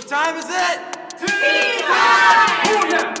What time is it? Tea time! Oh, yeah.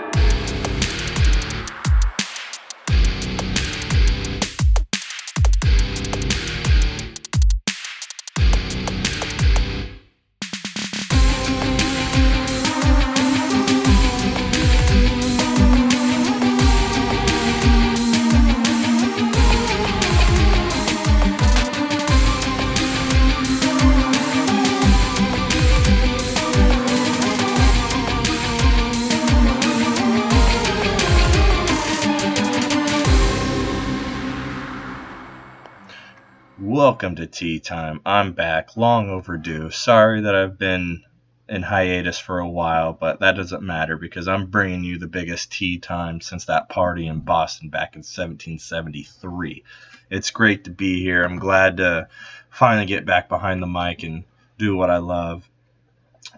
Welcome to Tea Time. I'm back, long overdue. Sorry that I've been in hiatus for a while, but that doesn't matter because I'm bringing you the biggest tea time since that party in Boston back in 1773. It's great to be here. I'm glad to finally get back behind the mic and do what I love.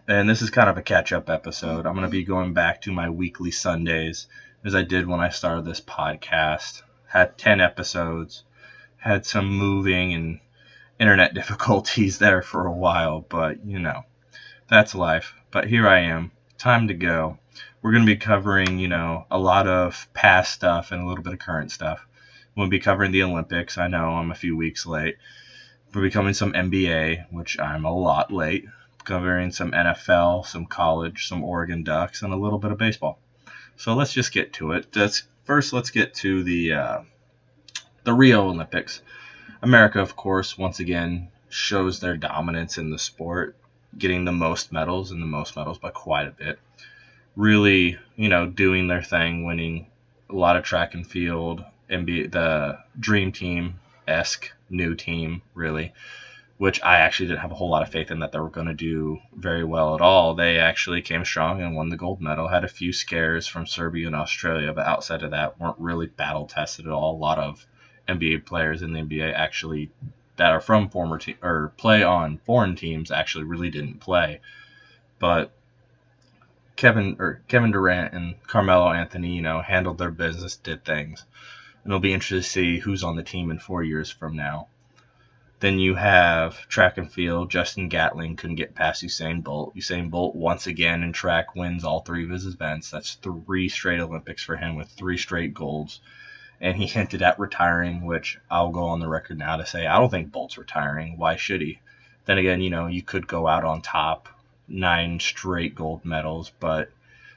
And this is kind of a catch-up episode. I'm going to be going back to my weekly Sundays as I did when I started this podcast. Had 10 episodes. Had some moving and internet difficulties there for a while, but that's life. But here I am, time to go. We're going to be covering, a lot of past stuff and a little bit of current stuff. We'll be covering the Olympics. I know I'm a few weeks late. We'll be covering some NBA, which I'm a lot late. Covering some NFL, some college, some Oregon Ducks, and a little bit of baseball. So let's just get to it. First, let's get to the Rio Olympics. America, of course, once again shows their dominance in the sport, getting the most medals by quite a bit. Really, doing their thing, winning a lot of track and field, the Dream Team-esque new team, really, which I actually didn't have a whole lot of faith in that they were going to do very well at all. They actually came strong and won the gold medal, had a few scares from Serbia and Australia, but outside of that, weren't really battle-tested at all. A lot of NBA players in the NBA actually that are from former team or play on foreign teams actually really didn't play. But Kevin Durant and Carmelo Anthony, handled their business, did things. And it'll be interesting to see who's on the team in 4 years from now. Then you have track and field. Justin Gatling couldn't get past Usain Bolt. Usain Bolt, once again in track, wins all three of his events. That's 3 straight Olympics for him with 3 straight golds. And he hinted at retiring, which I'll go on the record now to say I don't think Bolt's retiring. Why should he? Then again, you could go out on top, 9 straight gold medals. But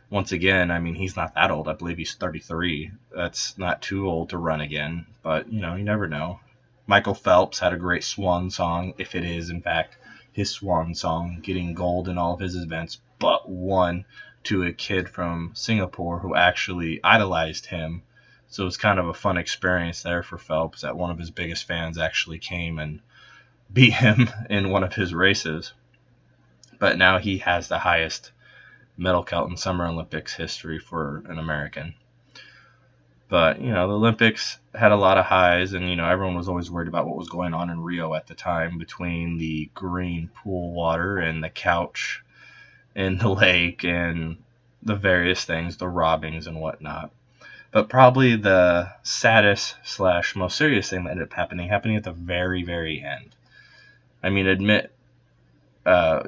once again, he's not that old. I believe he's 33. That's not too old to run again. But, you never know. Michael Phelps had a great swan song, if it is, in fact, his swan song, getting gold in all of his events, but won to a kid from Singapore who actually idolized him. So it was kind of a fun experience there for Phelps that one of his biggest fans actually came and beat him in one of his races. But now he has the highest medal count in Summer Olympics history for an American. But, the Olympics had a lot of highs, and, everyone was always worried about what was going on in Rio at the time between the green pool water and the couch in the lake and the various things, the robbings and whatnot. But probably the saddest / most serious thing that ended up happening at the very, very end.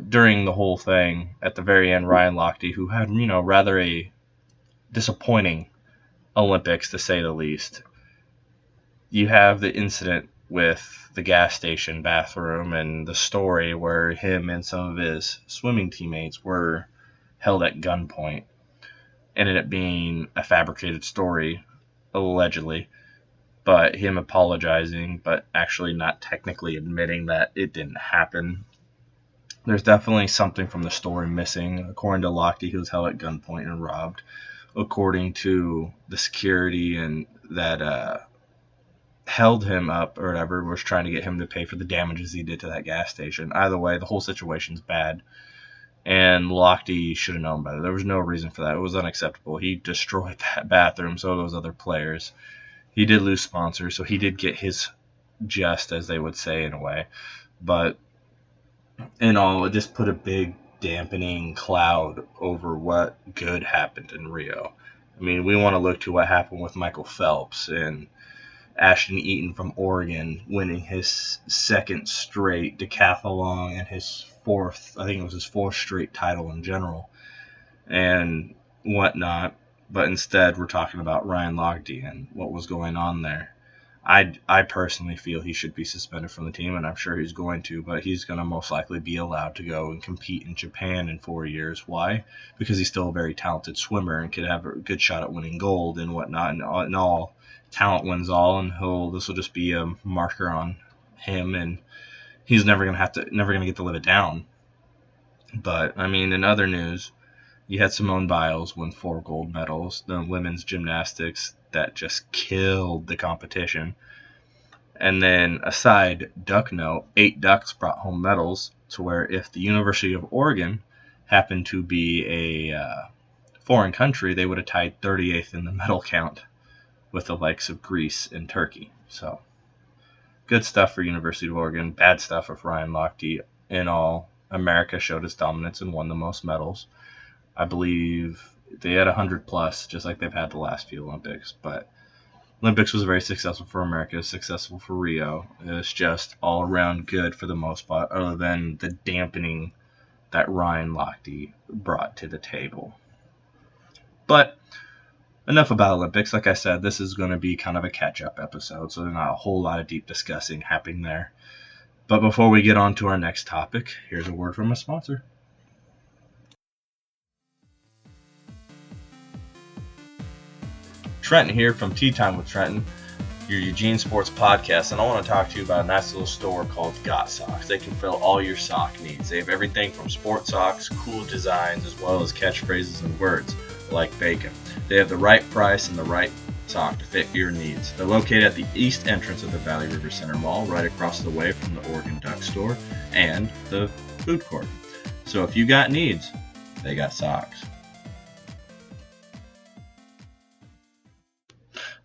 During the whole thing, at the very end, Ryan Lochte, who had, rather a disappointing Olympics, to say the least. You have the incident with the gas station bathroom and the story where him and some of his swimming teammates were held at gunpoint. Ended up being a fabricated story, allegedly, but him apologizing, but actually not technically admitting that it didn't happen. There's definitely something from the story missing. According to Lochte, he was held at gunpoint and robbed. According to the security and that held him up or whatever, was trying to get him to pay for the damages he did to that gas station. Either way, the whole situation's bad. And Lochte should have known better. There was no reason for that. It was unacceptable. He destroyed that bathroom, so those other players. He did lose sponsors, so he did get his just, as they would say, in a way. But in all, it just put a big dampening cloud over what good happened in Rio. We want to look to what happened with Michael Phelps and Ashton Eaton from Oregon winning his 2nd straight decathlon and his fourth, I think it was his fourth straight title in general and whatnot. But instead, we're talking about Ryan Lochte and what was going on there. I personally feel he should be suspended from the team, and I'm sure he's going to, but he's going to most likely be allowed to go and compete in Japan in 4 years. Why? Because he's still a very talented swimmer and could have a good shot at winning gold and whatnot, and all talent wins all, and this will just be a marker on him, and he's never going to get to live it down. But, I mean, in other news, you had Simone Biles win 4 gold medals, the women's gymnastics that just killed the competition. And then a side duck note, 8 ducks brought home medals, to where if the University of Oregon happened to be a foreign country, they would have tied 38th in the medal count with the likes of Greece and Turkey. So good stuff for University of Oregon, bad stuff for Ryan Lochte. In all, America showed its dominance and won the most medals. I believe they had 100 plus, just like they've had the last few Olympics. But Olympics was very successful for America, successful for Rio. It's just all around good for the most part, other than the dampening that Ryan Lochte brought to the table. But enough about Olympics. Like I said, this is going to be kind of a catch-up episode, so there's not a whole lot of deep discussing happening there. But before we get on to our next topic, here's a word from a sponsor. Trenton here from Tea Time with Trenton, your Eugene Sports podcast, and I want to talk to you about a nice little store called Got Socks. They can fill all your sock needs. They have everything from sports socks, cool designs, as well as catchphrases and words like bacon. They have the right price and the right sock to fit your needs. They're located at the east entrance of the Valley River Center Mall, right across the way from the Oregon Duck store and the food court. So if you got needs, they got socks.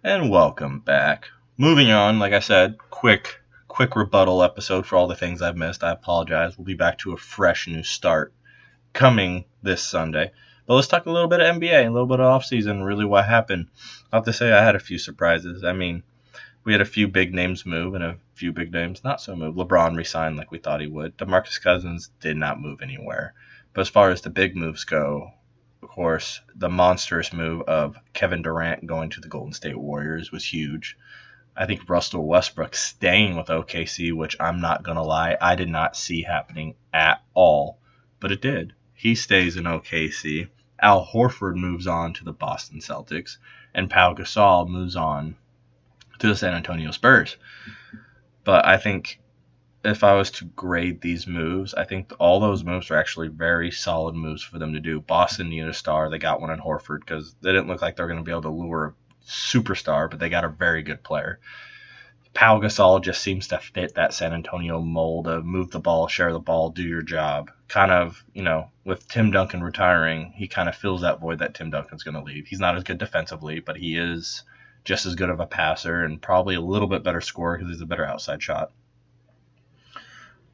And welcome back. Moving on, like I said, quick rebuttal episode for all the things I've missed. I apologize. We'll be back to a fresh new start coming this Sunday. But let's talk a little bit of NBA, a little bit of offseason, really what happened. I have to say I had a few surprises. I mean, we had a few big names move and a few big names not so move. LeBron resigned like we thought he would. DeMarcus Cousins did not move anywhere. But as far as the big moves go, of course, the monstrous move of Kevin Durant going to the Golden State Warriors was huge. I think Russell Westbrook staying with OKC, which I'm not going to lie, I did not see happening at all. But it did. He stays in OKC. Al Horford moves on to the Boston Celtics. And Pau Gasol moves on to the San Antonio Spurs. But I think if I was to grade these moves, I think all those moves are actually very solid moves for them to do. Boston needed a star. They got one in Horford because they didn't look like they were going to be able to lure a superstar, but they got a very good player. Pau Gasol just seems to fit that San Antonio mold of move the ball, share the ball, do your job. Kind of, with Tim Duncan retiring, he kind of fills that void that Tim Duncan's going to leave. He's not as good defensively, but he is just as good of a passer and probably a little bit better scorer because he's a better outside shot.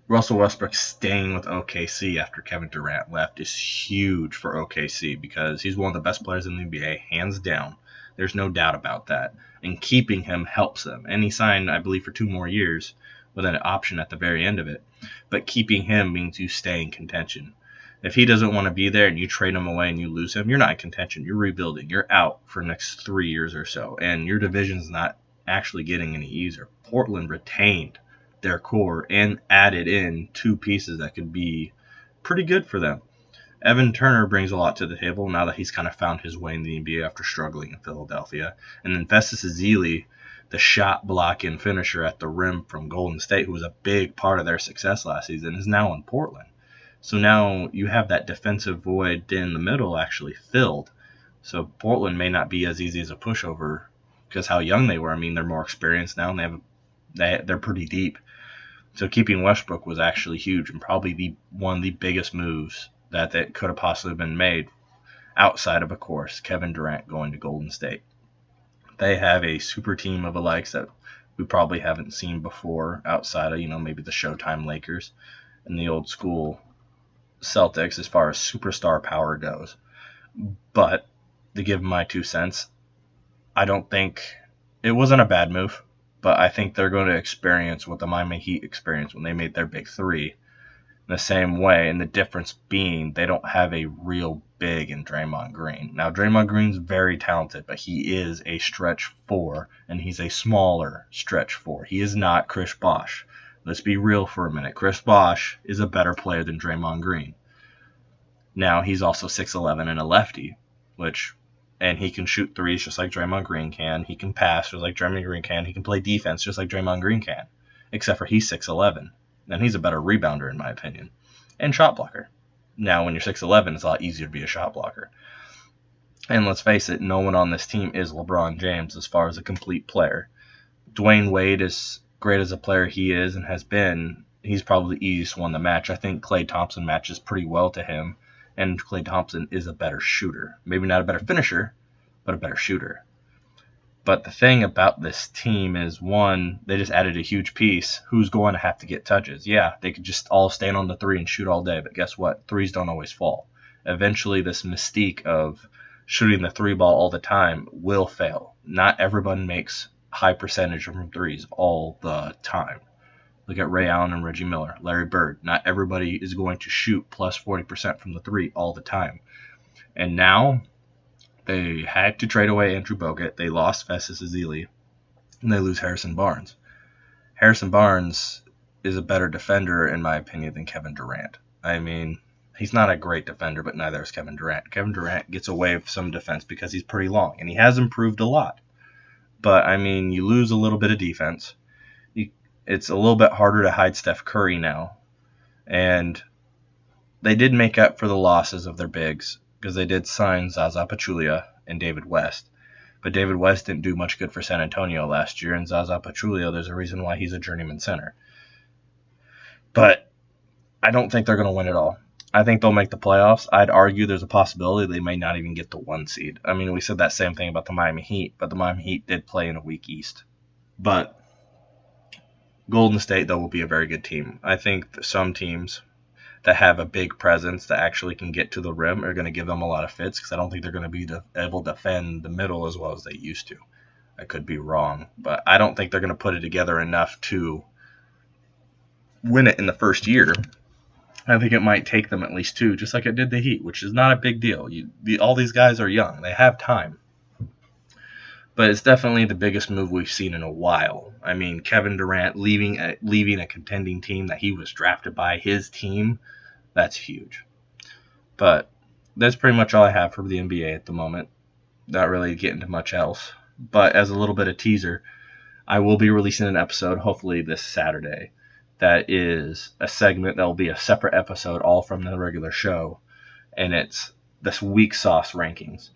Russell Westbrook staying with OKC after Kevin Durant left is huge for OKC because he's one of the best players in the NBA, hands down. There's no doubt about that. And keeping him helps them. And he signed, I believe, for 2 more years with an option at the very end of it. But keeping him means you stay in contention. If he doesn't want to be there and you trade him away and you lose him, you're not in contention. You're rebuilding. You're out for the next 3 years or so. And your division's not actually getting any easier. Portland retained their core and added in 2 pieces that could be pretty good for them. Evan Turner brings a lot to the table now that he's kind of found his way in the NBA after struggling in Philadelphia. And then Festus Ezeli, the shot blocking finisher at the rim from Golden State, who was a big part of their success last season, is now in Portland. So now you have that defensive void in the middle actually filled. So Portland may not be as easy as a pushover because how young they were. I mean, they're more experienced now and they're pretty deep. So keeping Westbrook was actually huge and probably one of the biggest moves that could have possibly been made outside of course, Kevin Durant going to Golden State. They have a super team of the likes that we probably haven't seen before outside of, maybe the Showtime Lakers and the old school Celtics as far as superstar power goes. But to give my 2 cents, I don't think it wasn't a bad move, but I think they're going to experience what the Miami Heat experienced when they made their big 3. in the same way, and the difference being they don't have a real big in Draymond Green. Now, Draymond Green's very talented, but he is a stretch 4, and he's a smaller stretch 4. He is not Chris Bosh. Let's be real for a minute. Chris Bosh is a better player than Draymond Green. Now, he's also 6'11 and a lefty, and he can shoot threes just like Draymond Green can. He can pass just like Draymond Green can. He can play defense just like Draymond Green can, except for he's 6'11. And he's a better rebounder, in my opinion, and shot blocker. Now, when you're 6'11, it's a lot easier to be a shot blocker. And let's face it, no one on this team is LeBron James as far as a complete player. Dwayne Wade, as great as a player he is and has been, he's probably the easiest one to match. I think Klay Thompson matches pretty well to him, and Klay Thompson is a better shooter. Maybe not a better finisher, but a better shooter. But the thing about this team is, one, they just added a huge piece. Who's going to have to get touches? Yeah, they could just all stand on the 3 and shoot all day, but guess what? Threes don't always fall. Eventually, this mystique of shooting the 3 ball all the time will fail. Not everyone makes high percentage from threes all the time. Look at Ray Allen and Reggie Miller, Larry Bird. Not everybody is going to shoot plus 40% from the 3 all the time. And now they had to trade away Andrew Bogut. They lost Festus Ezeli, and they lose Harrison Barnes. Harrison Barnes is a better defender, in my opinion, than Kevin Durant. I mean, he's not a great defender, but neither is Kevin Durant. Kevin Durant gets away with some defense because he's pretty long, and he has improved a lot. But, I mean, you lose a little bit of defense. It's a little bit harder to hide Steph Curry now. And they did make up for the losses of their bigs, because they did sign Zaza Pachulia and David West. But David West didn't do much good for San Antonio last year, and Zaza Pachulia, there's a reason why he's a journeyman center. But I don't think they're going to win it all. I think they'll make the playoffs. I'd argue there's a possibility they may not even get the 1 seed. I mean, we said that same thing about the Miami Heat, but the Miami Heat did play in a weak East. But Golden State, though, will be a very good team. I think some teams that have a big presence that actually can get to the rim are going to give them a lot of fits, because I don't think they're going to be able to defend the middle as well as they used to. I could be wrong, but I don't think they're going to put it together enough to win it in the first year. I think it might take them at least 2, just like it did the Heat, which is not a big deal. All these guys are young. They have time. But it's definitely the biggest move we've seen in a while. I mean, Kevin Durant leaving a contending team that he was drafted by, his team, that's huge. But that's pretty much all I have for the NBA at the moment. Not really getting to much else. But as a little bit of teaser, I will be releasing an episode, hopefully this Saturday, that is a segment that will be a separate episode all from the regular show. And it's this week sauce rankings.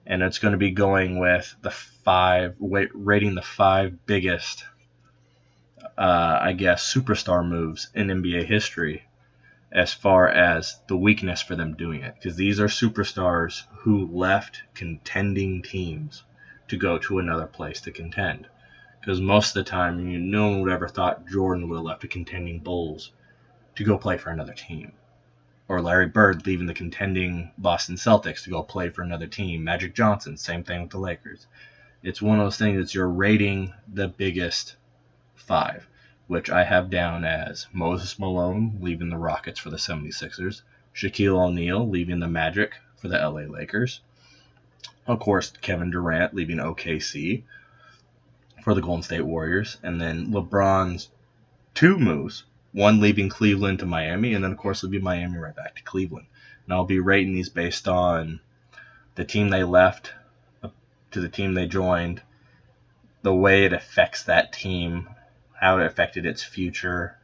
And it's going to be going with rating the 5 biggest, superstar moves in NBA history as far as the weakness for them doing it. Because these are superstars who left contending teams to go to another place to contend. Because most of the time, no one would ever thought Jordan would have left the contending Bulls to go play for another team. Or Larry Bird leaving the contending Boston Celtics to go play for another team. Magic Johnson, same thing with the Lakers. It's one of those things that you're rating the biggest 5, which I have down as Moses Malone leaving the Rockets for the 76ers, Shaquille O'Neal leaving the Magic for the LA Lakers, of course Kevin Durant leaving OKC for the Golden State Warriors, and then LeBron's 2 moves. One leaving Cleveland to Miami, and then, of course, leaving Miami right back to Cleveland. And I'll be rating these based on the team they left to the team they joined, the way it affects that team, how it affected its future,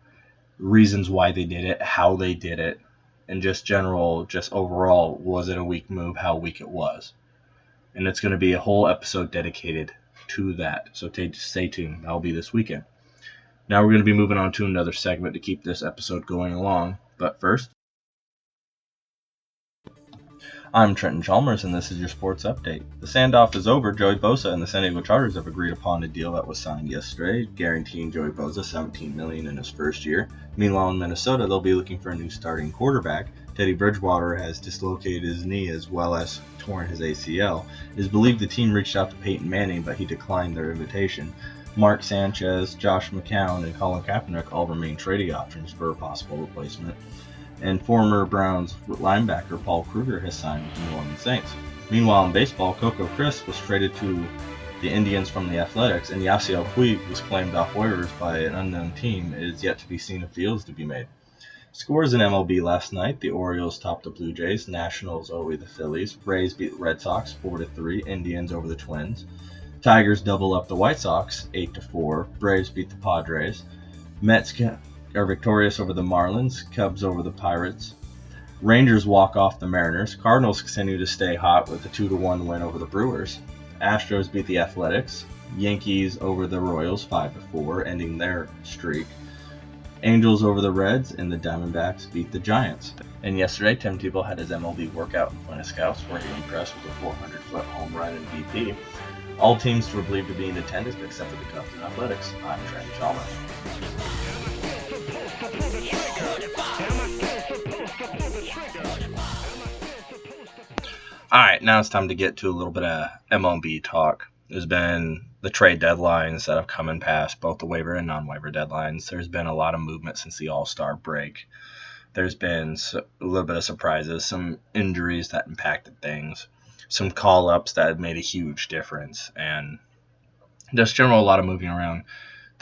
reasons why they did it, how they did it, and just overall, was it a weak move, how weak it was. And it's going to be a whole episode dedicated to that. So stay tuned. That'll be this weekend. Now we're going to be moving on to another segment to keep this episode going along. But first, I'm Trenton Chalmers, and this is your sports update. The standoff is over. Joey Bosa and the San Diego Chargers have agreed upon a deal that was signed yesterday, guaranteeing Joey Bosa $17 million in his first year. Meanwhile, in Minnesota, they'll be looking for a new starting quarterback. Teddy Bridgewater has dislocated his knee as well as torn his ACL. It is believed the team reached out to Peyton Manning, but he declined their invitation. Mark Sanchez, Josh McCown, and Colin Kaepernick all remain trading options for a possible replacement. and former Browns linebacker Paul Kruger has signed with the New Orleans Saints. Meanwhile, in baseball, Coco Crisp was traded to the Indians from the Athletics, and Yasiel Puig was claimed off waivers by an unknown team. It is yet to be seen if deals to be made. Scores in MLB last night: the Orioles topped the Blue Jays, Nationals over the Phillies, Rays beat the Red Sox 4-3, Indians over the Twins, Tigers double up the White Sox 8-4, Braves beat the Padres, Mets are victorious over the Marlins, Cubs over the Pirates, Rangers walk off the Mariners, Cardinals continue to stay hot with a 2-1 win over the Brewers, Astros beat the Athletics, Yankees over the Royals 5-4, ending their streak, Angels over the Reds, and the Diamondbacks beat the Giants. And yesterday, Tim Tebow had his MLB workout in front of scouts, where he impressed with a 400-foot home run in BP. All teams were believed to be in attendance except for the Cubs and Athletics. I'm Trent Chalmers. Alright, now it's time to get to a little bit of MLB talk. There's been the trade deadlines that have come and passed, both the waiver and non-waiver deadlines. There's been a lot of movement since the All-Star break. There's been a little bit of surprises, some injuries that impacted things, some call-ups that have made a huge difference, and just general a lot of moving around.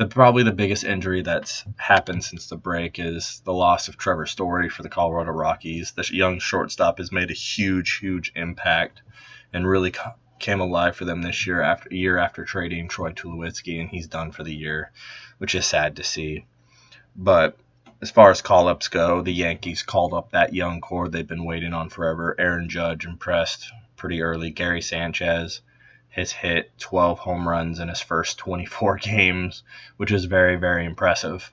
Probably the biggest injury that's happened since the break is the loss of Trevor Story for the Colorado Rockies. The young shortstop has made a huge impact and really came alive for them this year after trading Troy Tulowitzki, and he's done for the year, which is sad to see. But as far as call-ups go, the Yankees called up that young core they've been waiting on forever. Aaron Judge impressed pretty early. Gary Sanchez has hit 12 home runs in his first 24 games, which is very impressive.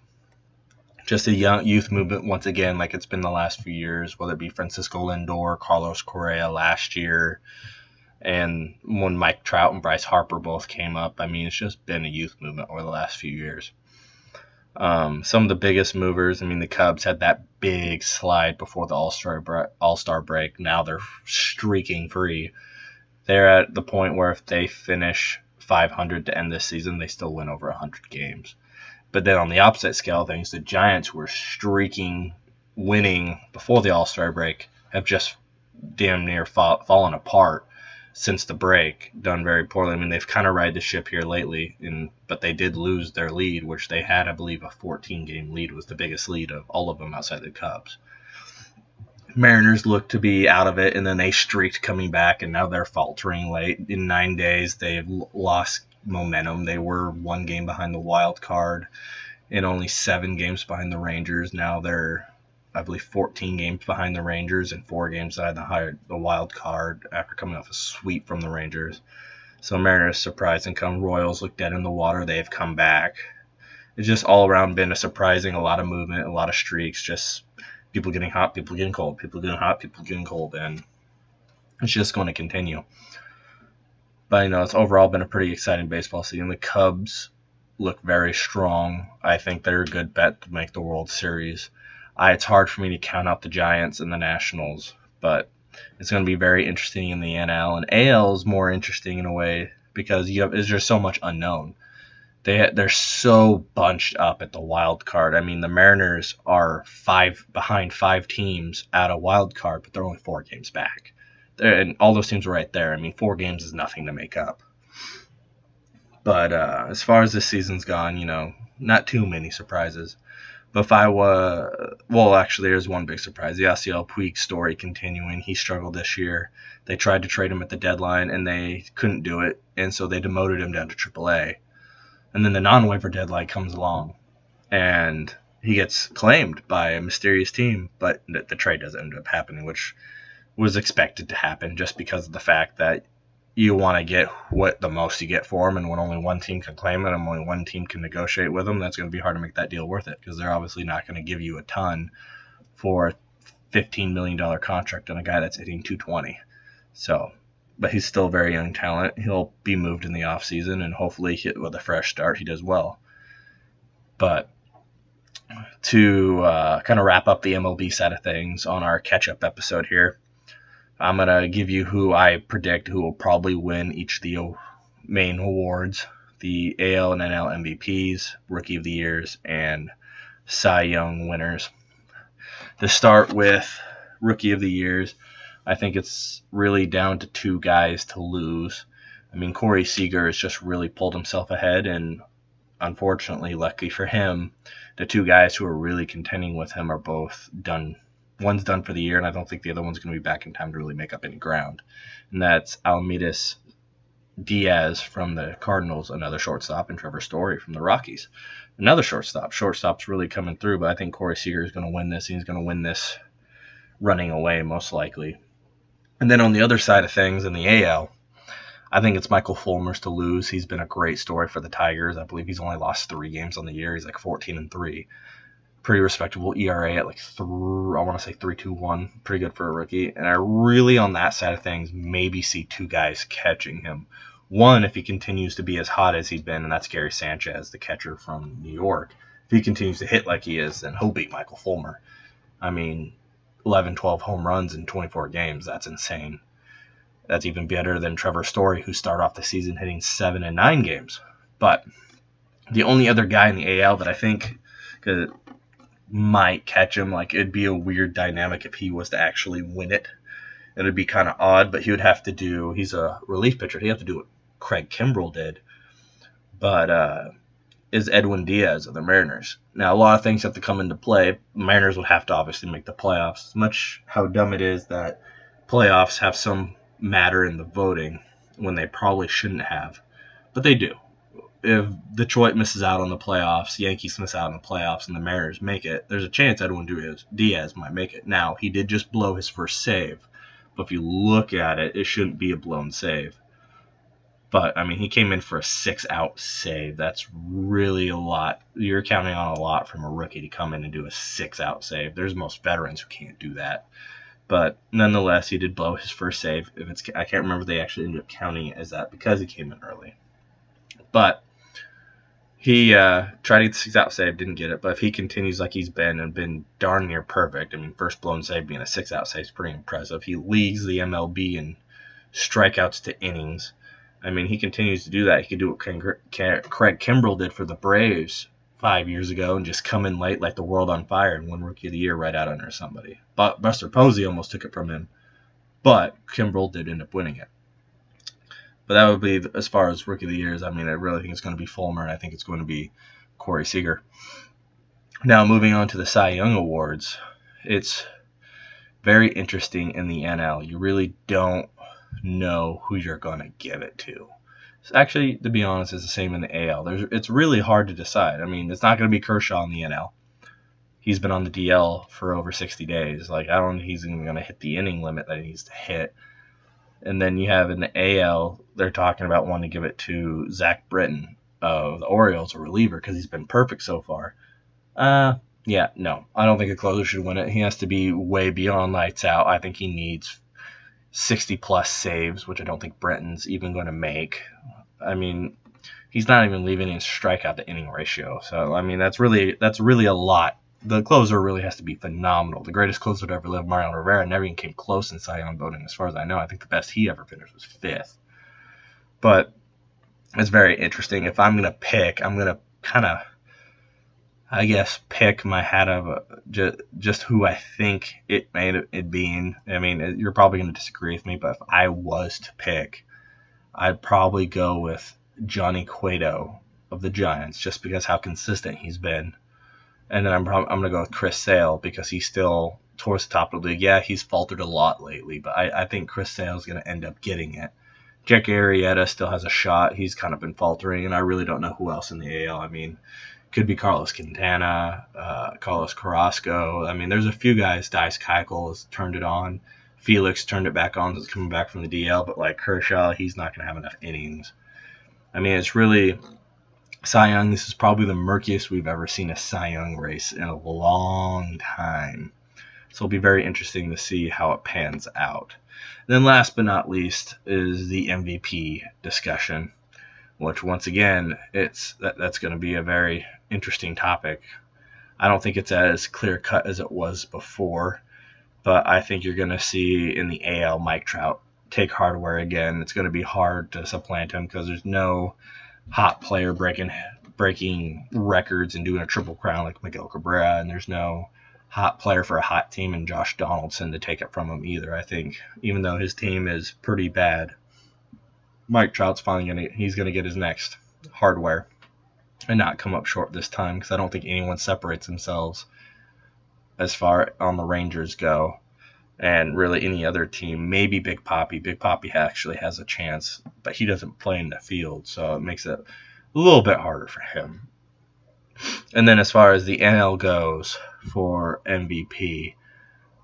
Just a young youth movement once again, like it's been the last few years, whether it be Francisco Lindor, Carlos Correa last year, and when Mike Trout and Bryce Harper both came up. I mean, it's just been a youth movement over the last few years. Some of the biggest movers, I mean, the Cubs had that big slide before the All-Star break. Now they're streaking free. They're at the point where if they finish 500 to end this season, they still win over 100 games. But then on the opposite scale of things, the Giants were streaking winning before the All-Star break, have just damn near fallen apart since the break, done very poorly. I mean, they've kind of ride the ship here lately, but they did lose their lead, which they had, I believe, a 14-game lead, was the biggest lead of all of them outside the Cubs. Mariners looked to be out of it, and then they streaked coming back, and now they're faltering late. In 9 days, they've lost momentum. They were 1 game behind the wild card and only 7 games behind the Rangers. Now they're, I believe, 14 games behind the Rangers and 4 games behind the wild card after coming off a sweep from the Rangers. So Mariners surprised and come. Royals look dead in the water. They've come back. It's just all around been a lot of movement, a lot of streaks, just people getting hot, people getting cold, people getting hot, people getting cold, and it's just going to continue. But it's overall been a pretty exciting baseball season. The Cubs look very strong. I think they're a good bet to make the World Series. It's hard for me to count out the Giants and the Nationals, but it's going to be very interesting in the NL. And AL is more interesting in a way because there's just so much unknown. They're so bunched up at the wild card. I mean, the Mariners are behind 5 teams out of wild card, but they're only 4 games back. And all those teams are right there. I mean, 4 games is nothing to make up. But as far as this season's gone, not too many surprises. But actually, there's one big surprise. The Yasiel Puig story continuing. He struggled this year. They tried to trade him at the deadline, and they couldn't do it, and so they demoted him down to AAA. And then the non-waiver deadline comes along, and he gets claimed by a mysterious team, but the trade doesn't end up happening, which was expected to happen just because of the fact that you want to get what the most you get for him, and when only one team can claim it and only one team can negotiate with him, that's going to be hard to make that deal worth it because they're obviously not going to give you a ton for a $15 million contract on a guy that's hitting 220. But he's still a very young talent. He'll be moved in the offseason, and hopefully with a fresh start, he does well. But to kind of wrap up the MLB side of things on our catch-up episode here, I'm going to give you who I predict who will probably win each of the main awards, the AL and NL MVPs, Rookie of the Years, and Cy Young winners. To start with Rookie of the Years, I think it's really down to two guys to lose. I mean, Corey Seager has just really pulled himself ahead, and unfortunately, lucky for him, the two guys who are really contending with him are both done. One's done for the year, and I don't think the other one's going to be back in time to really make up any ground. And that's Almidas Diaz from the Cardinals, another shortstop, and Trevor Story from the Rockies, another shortstop. Shortstop's really coming through, but I think Corey Seager is going to win this. He's going to win this running away, most likely. And then on the other side of things, in the AL, I think it's Michael Fulmer's to lose. He's been a great story for the Tigers. I believe he's only lost 3 games on the year. He's like 14-3. Pretty respectable ERA at like 3.21. Pretty good for a rookie. And I really, on that side of things, maybe see two guys catching him. One, if he continues to be as hot as he's been, and that's Gary Sanchez, the catcher from New York. If he continues to hit like he is, then he'll beat Michael Fulmer. I mean, 11, 12 home runs in 24 games. That's insane. That's even better than Trevor Story, who started off the season hitting 7 and 9 games. But the only other guy in the AL that I think might catch him, like it'd be a weird dynamic if he was to actually win it. It'd be kind of odd, but he would have to do, he's a relief pitcher, he'd have to do what Craig Kimbrell did. But is Edwin Diaz of the Mariners. Now, a lot of things have to come into play. Mariners would have to obviously make the playoffs. As much how dumb it is that playoffs have some matter in the voting when they probably shouldn't have, but they do. If Detroit misses out on the playoffs, Yankees miss out on the playoffs, and the Mariners make it, there's a chance Edwin Diaz might make it. Now, he did just blow his first save, but if you look at it, it shouldn't be a blown save. But, I mean, he came in for a 6-out save. That's really a lot. You're counting on a lot from a rookie to come in and do a 6-out save. There's most veterans who can't do that. But nonetheless, he did blow his first save. I can't remember if they actually ended up counting it as that because he came in early. But he tried to get the 6-out save, didn't get it. But if he continues like he's been and been darn near perfect, I mean, first blown save being a 6-out save is pretty impressive. He leads the MLB in strikeouts to innings. I mean, he continues to do that. He could do what Craig Kimbrell did for the Braves 5 years ago and just come in late, light the world on fire, and win Rookie of the Year right out under somebody. But Buster Posey almost took it from him, but Kimbrell did end up winning it. But that would be, as far as Rookie of the Years, I mean, I really think it's going to be Fulmer, and I think it's going to be Corey Seager. Now, moving on to the Cy Young Awards, it's very interesting in the NL. You really don't know who you're going to give it to. Actually, to be honest, it's the same in the AL. It's really hard to decide. I mean, it's not going to be Kershaw in the NL. He's been on the DL for over 60 days. Like, I don't think he's even going to hit the inning limit that he needs to hit. And then you have in the AL, they're talking about wanting to give it to Zach Britton of the Orioles, a reliever, because he's been perfect so far. Yeah, no. I don't think a closer should win it. He has to be way beyond lights out. I think he needs 60-plus saves, which I don't think Britton's even going to make. I mean, he's not even leaving his strikeout to inning ratio. So, I mean, that's really a lot. The closer really has to be phenomenal. The greatest closer to ever live, Mariano Rivera, never even came close in Cy Young voting, as far as I know. I think the best he ever finished was 5th. But it's very interesting. If I'm going to pick, I'm going to kind of, I guess, pick my hat of just who I think it made it being. I mean, you're probably going to disagree with me, but if I was to pick, I'd probably go with Johnny Cueto of the Giants, just because how consistent he's been. And then I'm going to go with Chris Sale because he's still towards the top of the league. Yeah, he's faltered a lot lately, but I think Chris Sale is going to end up getting it. Jack Arrieta still has a shot. He's kind of been faltering, and I really don't know who else in the AL. I mean, could be Carlos Quintana, Carlos Carrasco. I mean, there's a few guys. Dice Keuchel has turned it on. Felix turned it back on. He's coming back from the DL, but like Kershaw, he's not going to have enough innings. I mean, it's really Cy Young. This is probably the murkiest we've ever seen a Cy Young race in a long time. So it'll be very interesting to see how it pans out. And then last but not least is the MVP discussion, which once again, that's going to be a very interesting topic. I don't think it's as clear-cut as it was before, but I think you're going to see in the AL Mike Trout take hardware again. It's going to be hard to supplant him because there's no hot player breaking records and doing a triple crown like Miguel Cabrera, and there's no hot player for a hot team in Josh Donaldson to take it from him either. I think even though his team is pretty bad, Mike Trout's he's gonna get his next hardware and not come up short this time, because I don't think anyone separates themselves as far on the Rangers go, and really any other team. Maybe Big Papi. Big Papi actually has a chance, but he doesn't play in the field, so it makes it a little bit harder for him. And then as far as the NL goes for MVP,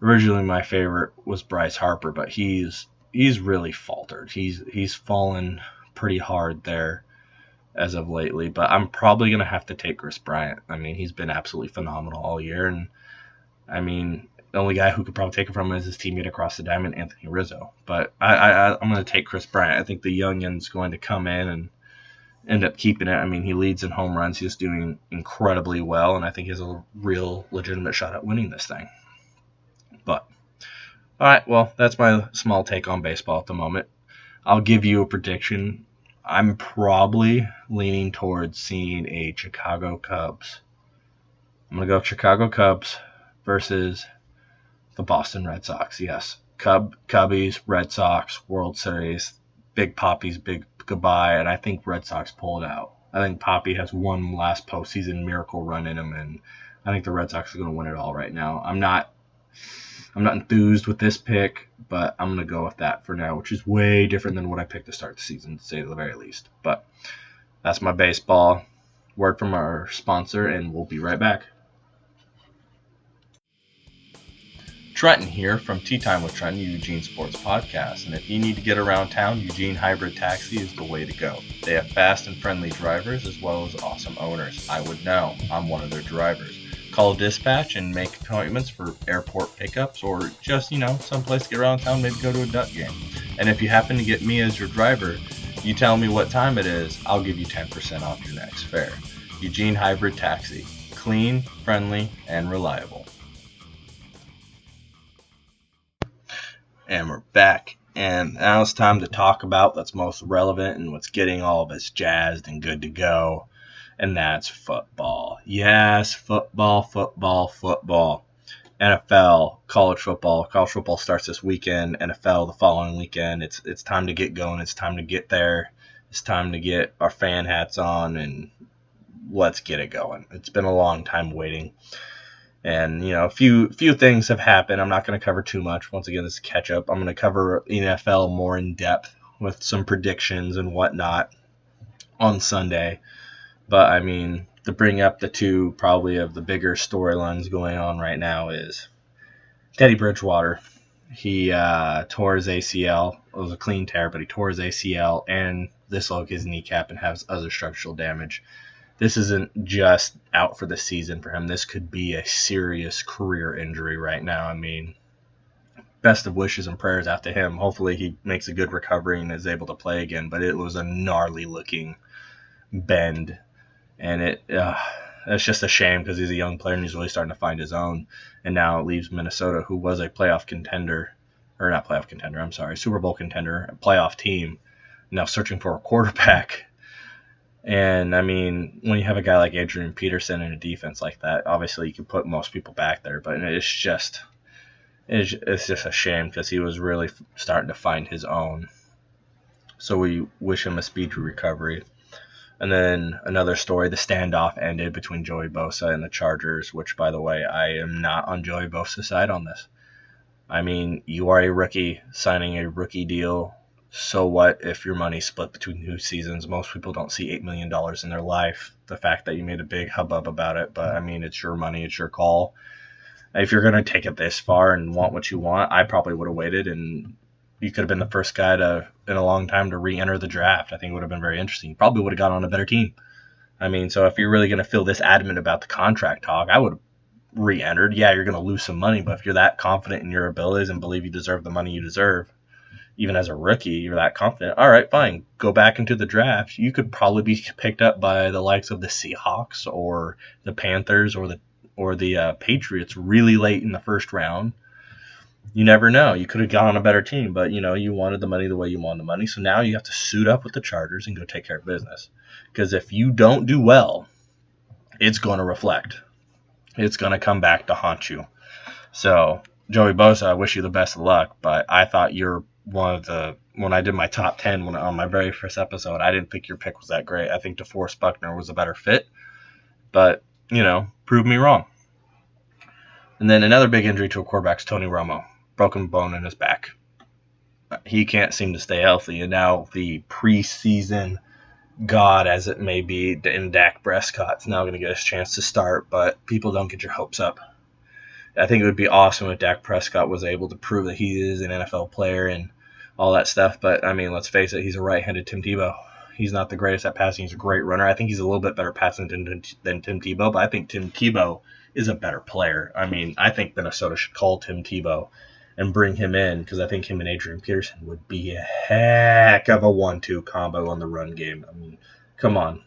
originally my favorite was Bryce Harper, but he's really faltered. He's fallen pretty hard there as of lately, but I'm probably going to have to take Chris Bryant. I mean, he's been absolutely phenomenal all year, and I mean, the only guy who could probably take it from him is his teammate across the diamond, Anthony Rizzo. But I'm going to take Chris Bryant. I think the youngin's going to come in and end up keeping it. I mean, he leads in home runs. He's doing incredibly well, and I think he has a real legitimate shot at winning this thing. But, all right, well, that's my small take on baseball at the moment. I'll give you a prediction. I'm probably leaning towards seeing a Chicago Cubs. I'm going to go Chicago Cubs versus the Boston Red Sox. Yes, Cubbies, Red Sox, World Series, Big Papi's big goodbye, and I think Red Sox pulled out. I think Papi has one last postseason miracle run in him, and I think the Red Sox are going to win it all right now. I'm not enthused with this pick, but I'm going to go with that for now, which is way different than what I picked to start the season, to say the very least. But that's my baseball. Word from our sponsor, and we'll be right back. Trenton here from Tea Time with Trenton, Eugene Sports Podcast. And if you need to get around town, Eugene Hybrid Taxi is the way to go. They have fast and friendly drivers as well as awesome owners. I would know. I'm one of their drivers. Call dispatch and make appointments for airport pickups, or just, someplace to get around town, maybe go to a duck game. And if you happen to get me as your driver, you tell me what time it is, I'll give you 10% off your next fare. Eugene Hybrid Taxi. Clean, friendly, and reliable. And we're back, and now it's time to talk about what's most relevant and what's getting all of us jazzed and good to go, and that's football. Yes, football. NFL, college football. College football starts this weekend, NFL the following weekend. It's time to get going. It's time to get there. It's time to get our fan hats on, and let's get it going. It's been a long time waiting. And, a few things have happened. I'm not going to cover too much. Once again, this is catch up. I'm going to cover NFL more in depth with some predictions and whatnot on Sunday. But, to bring up the two probably of the bigger storylines going on right now is Teddy Bridgewater. He tore his ACL. It was a clean tear, but he tore his ACL and dislocated his kneecap and has other structural damage. This isn't just out for the season for him. This could be a serious career injury right now. Best of wishes and prayers out to him. Hopefully he makes a good recovery and is able to play again. But it was a gnarly looking bend. And it's just a shame because he's a young player and he's really starting to find his own. And now it leaves Minnesota, who was a Super Bowl contender, a playoff team, now searching for a quarterback. And, when you have a guy like Adrian Peterson in a defense like that, obviously you can put most people back there. But it's just a shame because he was really starting to find his own. So we wish him a speedy recovery. And then another story, the standoff ended between Joey Bosa and the Chargers, which, by the way, I am not on Joey Bosa's side on this. You are a rookie signing a rookie deal. So what if your money's split between 2 seasons? Most people don't see $8 million in their life. The fact that you made a big hubbub about it, but it's your money, it's your call. If you're going to take it this far and want what you want, I probably would have waited, and you could have been the first guy in a long time to re-enter the draft. I think it would have been very interesting. You probably would have got on a better team. So if you're really going to feel this adamant about the contract talk, I would have re-entered. Yeah, you're going to lose some money, but if you're that confident in your abilities and believe you deserve the money you deserve, even as a rookie, you're that confident, all right, fine, go back into the draft. You could probably be picked up by the likes of the Seahawks or the Panthers or the Patriots really late in the first round. You never know. You could have got on a better team, but, you wanted the money the way you wanted the money. So now you have to suit up with the Chargers and go take care of business. Because if you don't do well, it's going to reflect. It's going to come back to haunt you. So, Joey Bosa, I wish you the best of luck, but I thought you're when I did my top 10 on my very first episode, I didn't think your pick was that great. I think DeForest Buckner was a better fit, but, prove me wrong. And then another big injury to a quarterback is Tony Romo, broken bone in his back. He can't seem to stay healthy, and now the preseason god, as it may be, in Dak Prescott's now going to get his chance to start, but people don't get your hopes up. I think it would be awesome if Dak Prescott was able to prove that he is an NFL player and all that stuff, but, let's face it, he's a right-handed Tim Tebow. He's not the greatest at passing. He's a great runner. I think he's a little bit better passing than Tim Tebow, but I think Tim Tebow is a better player. I think Minnesota should call Tim Tebow and bring him in because I think him and Adrian Peterson would be a heck of a 1-2 combo on the run game. Come on.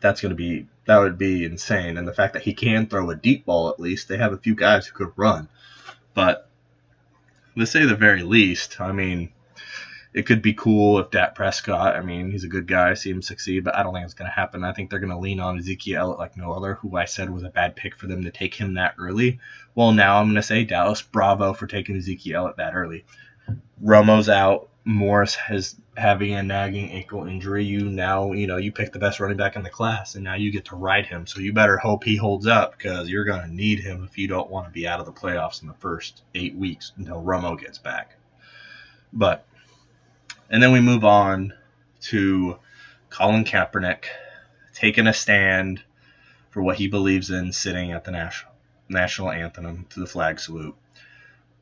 That would be insane. And the fact that he can throw a deep ball at least, they have a few guys who could run. But to say the very least, it could be cool if Dak Prescott, he's a good guy, I see him succeed, but I don't think it's going to happen. I think they're going to lean on Ezekiel Elliott like no other, who I said was a bad pick for them to take him that early. Well, now I'm going to say, Dallas, bravo for taking Ezekiel Elliott that early. Romo's out. Morris is having a nagging ankle injury. You pick the best running back in the class, and now you get to ride him. So you better hope he holds up because you're going to need him if you don't want to be out of the playoffs in the first 8 weeks until Romo gets back. And then we move on to Colin Kaepernick taking a stand for what he believes in, sitting at the national anthem to the flag salute,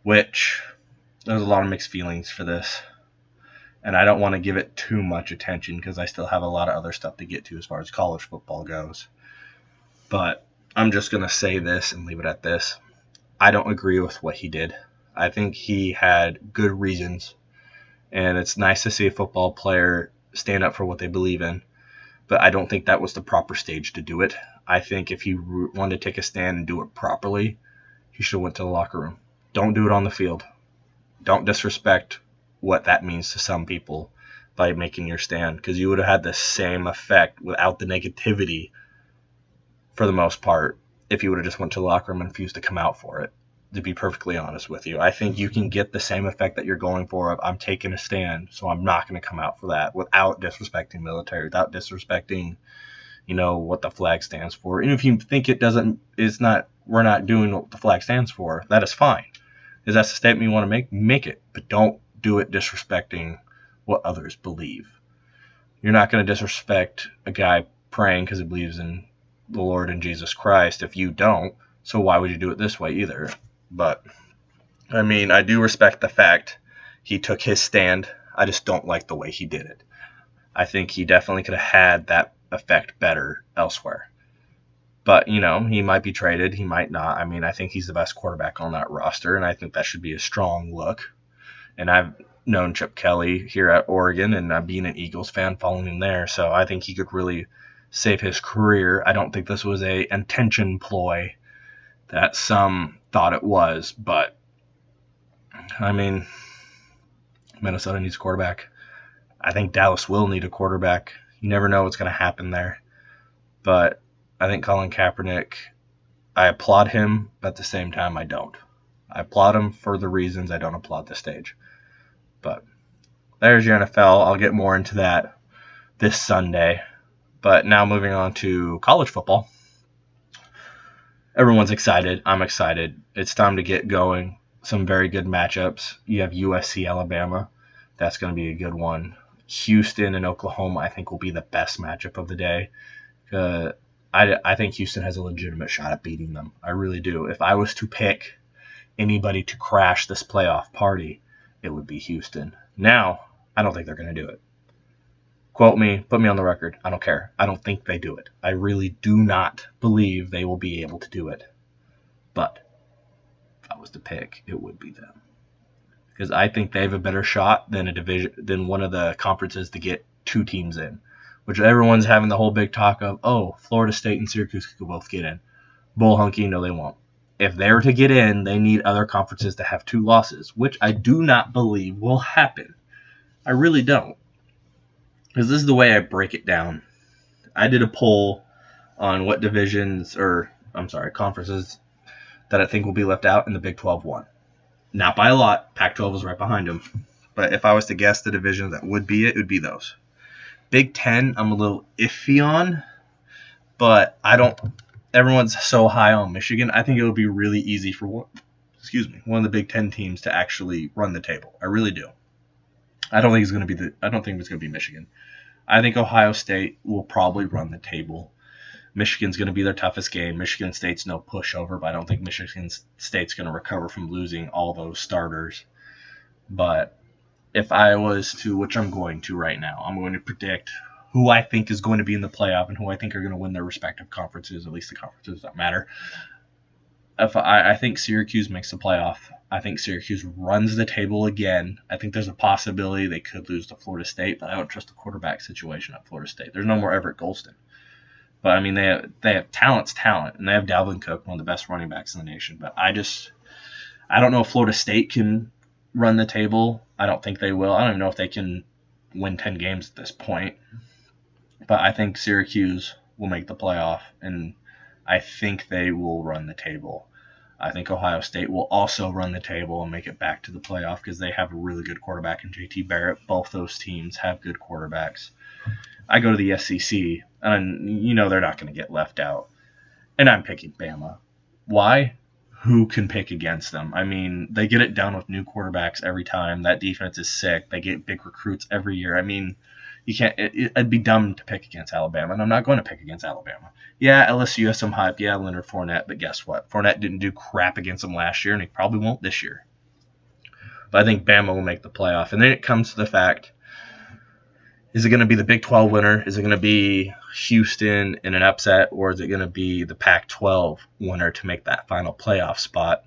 which there's a lot of mixed feelings for this. And I don't want to give it too much attention because I still have a lot of other stuff to get to as far as college football goes. But I'm just going to say this and leave it at this. I don't agree with what he did. I think he had good reasons. And it's nice to see a football player stand up for what they believe in. But I don't think that was the proper stage to do it. I think if he wanted to take a stand and do it properly, he should have went to the locker room. Don't do it on the field. Don't disrespect what that means to some people by making your stand. Because you would have had the same effect without the negativity, for the most part, if you would have just went to the locker room and refused to come out for it. To be perfectly honest with you, I think you can get the same effect that you're going for of I'm taking a stand, so I'm not going to come out for that without disrespecting military, without disrespecting, what the flag stands for. And if you think we're not doing what the flag stands for, that is fine. Is that the statement you want to make it, but don't do it disrespecting what others believe. You're not going to disrespect a guy praying because he believes in the Lord and Jesus Christ if you don't, so why would you do it this way either? But, I do respect the fact he took his stand. I just don't like the way he did it. I think he definitely could have had that effect better elsewhere. But, he might be traded. He might not. I think he's the best quarterback on that roster, and I think that should be a strong look. And I've known Chip Kelly here at Oregon, and I'm being an Eagles fan following him there, so I think he could really save his career. I don't think this was a intention ploy that some thought it was, but Minnesota needs a quarterback. I think Dallas will need a quarterback. You never know what's going to happen there. But I think Colin Kaepernick, I applaud him, but at the same time I don't. I applaud him for the reasons I don't applaud the stage. But there's your NFL. I'll get more into that this Sunday. But now moving on to college football. Everyone's excited. I'm excited. It's time to get going. Some very good matchups. You have USC, Alabama. That's going to be a good one. Houston and Oklahoma, I think, will be the best matchup of the day. I think Houston has a legitimate shot at beating them. I really do. If I was to pick anybody to crash this playoff party, it would be Houston. Now, I don't think they're going to do it. Quote me, put me on the record. I don't care. I don't think they do it. I really do not believe they will be able to do it. But if I was to pick, it would be them. Because I think they have a better shot than one of the conferences to get 2 teams in. Which everyone's having the whole big talk of, Florida State and Syracuse could both get in. Bull hunky, no they won't. If they're to get in, they need other conferences to have 2 losses, which I do not believe will happen. I really don't. Because this is the way I break it down. I did a poll on what conferences that I think will be left out, and the Big 12 won. Not by a lot. Pac-12 was right behind them. But if I was to guess the division that would be it would be those. Big 10, I'm a little iffy on, but I don't. Everyone's so high on Michigan. I think it would be really easy for one of the Big 10 teams to actually run the table. I really do. I don't think it's going to be Michigan. I think Ohio State will probably run the table. Michigan's going to be their toughest game. Michigan State's no pushover, but I don't think Michigan State's going to recover from losing all those starters. But if I was to, which I'm going to right now, I'm going to predict who I think is going to be in the playoff and who I think are going to win their respective conferences, at least the conferences that matter. I think Syracuse makes the playoff. I think Syracuse runs the table again. I think there's a possibility they could lose to Florida State, but I don't trust the quarterback situation at Florida State. There's no more Everett Golston. But, I mean, they have talent, and they have Dalvin Cook, one of the best running backs in the nation. But I don't know if Florida State can run the table. I don't think they will. I don't even know if they can win 10 games at this point. But I think Syracuse will make the playoff, and I think they will run the table. I think Ohio State will also run the table and make it back to the playoff because they have a really good quarterback in JT Barrett. Both those teams have good quarterbacks. I go to the SEC, and they're not going to get left out. And I'm picking Bama. Why? Who can pick against them? I mean, they get it done with new quarterbacks every time. That defense is sick. They get big recruits every year. I mean, you can't. It'd be dumb to pick against Alabama, and I'm not going to pick against Alabama. Yeah, LSU has some hype. Yeah, Leonard Fournette, but guess what? Fournette didn't do crap against them last year, and he probably won't this year. But I think Bama will make the playoff. And then it comes to the fact, is it going to be the Big 12 winner? Is it going to be Houston in an upset, or is it going to be the Pac-12 winner to make that final playoff spot?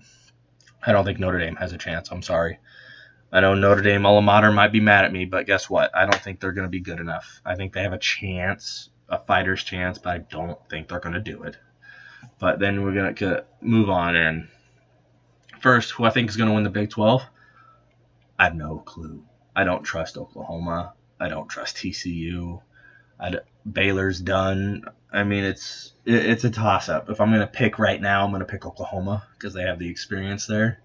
I don't think Notre Dame has a chance. I'm sorry. I know Notre Dame alma mater might be mad at me, but guess what? I don't think they're going to be good enough. I think they have a chance, a fighter's chance, but I don't think they're going to do it. But then we're going to move on. And first, who I think is going to win the Big 12? I have no clue. I don't trust Oklahoma. I don't trust TCU. Baylor's done. I mean, it's a toss-up. If I'm going to pick right now, I'm going to pick Oklahoma because they have the experience there.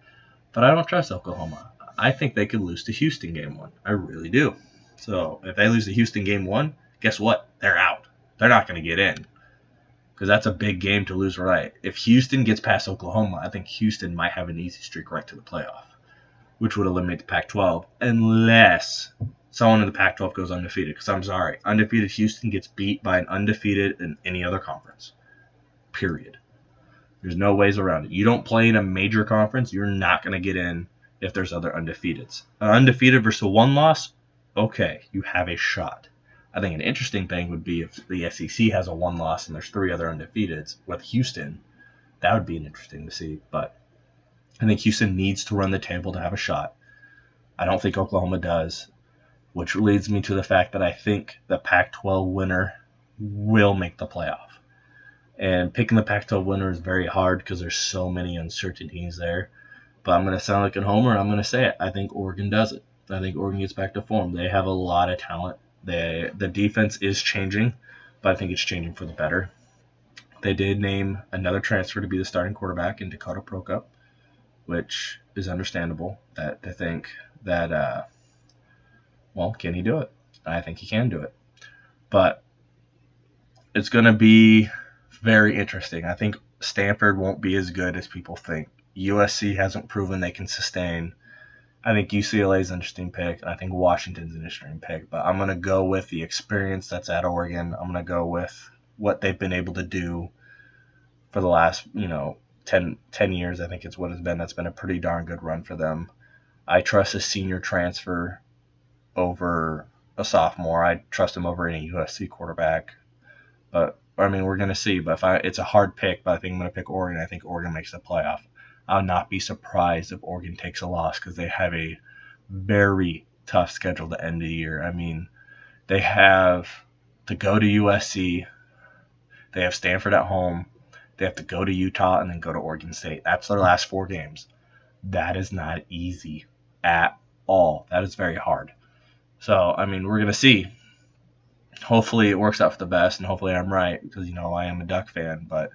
But I don't trust Oklahoma. I think they could lose to Houston game 1. I really do. So if they lose to Houston game 1, guess what? They're out. They're not going to get in because that's a big game to lose right. If Houston gets past Oklahoma, I think Houston might have an easy streak right to the playoff, which would eliminate the Pac-12 unless someone in the Pac-12 goes undefeated. Because I'm sorry, undefeated Houston gets beat by an undefeated in any other conference. Period. There's no ways around it. You don't play in a major conference, you're not going to get in if there's other undefeateds. An undefeated versus a one loss, okay, you have a shot. I think an interesting thing would be if the SEC has a one loss and there's 3 other undefeateds with Houston. That would be interesting to see. But I think Houston needs to run the table to have a shot. I don't think Oklahoma does, which leads me to the fact that I think the Pac-12 winner will make the playoff. And picking the Pac-12 winner is very hard because there's so many uncertainties there. But I'm going to sound like a homer, and I'm going to say it. I think Oregon does it. I think Oregon gets back to form. They have a lot of talent. The defense is changing, but I think it's changing for the better. They did name another transfer to be the starting quarterback in Dakota Prokop, which is understandable that to think that, can he do it? I think he can do it. But it's going to be very interesting. I think Stanford won't be as good as people think. USC hasn't proven they can sustain. I think UCLA is an interesting pick. I think Washington's an interesting pick. But I'm going to go with the experience that's at Oregon. I'm going to go with what they've been able to do for the last, 10 years. I think it's what it's been. That's been a pretty darn good run for them. I trust a senior transfer over a sophomore. I trust him over any USC quarterback. But, we're going to see. But it's a hard pick, but I think I'm going to pick Oregon. I think Oregon makes the playoff. I'll not be surprised if Oregon takes a loss because they have a very tough schedule to end the year. They have to go to USC. They have Stanford at home. They have to go to Utah and then go to Oregon State. That's their last 4 games. That is not easy at all. That is very hard. So, we're going to see. Hopefully it works out for the best, and hopefully I'm right because, I am a Duck fan. But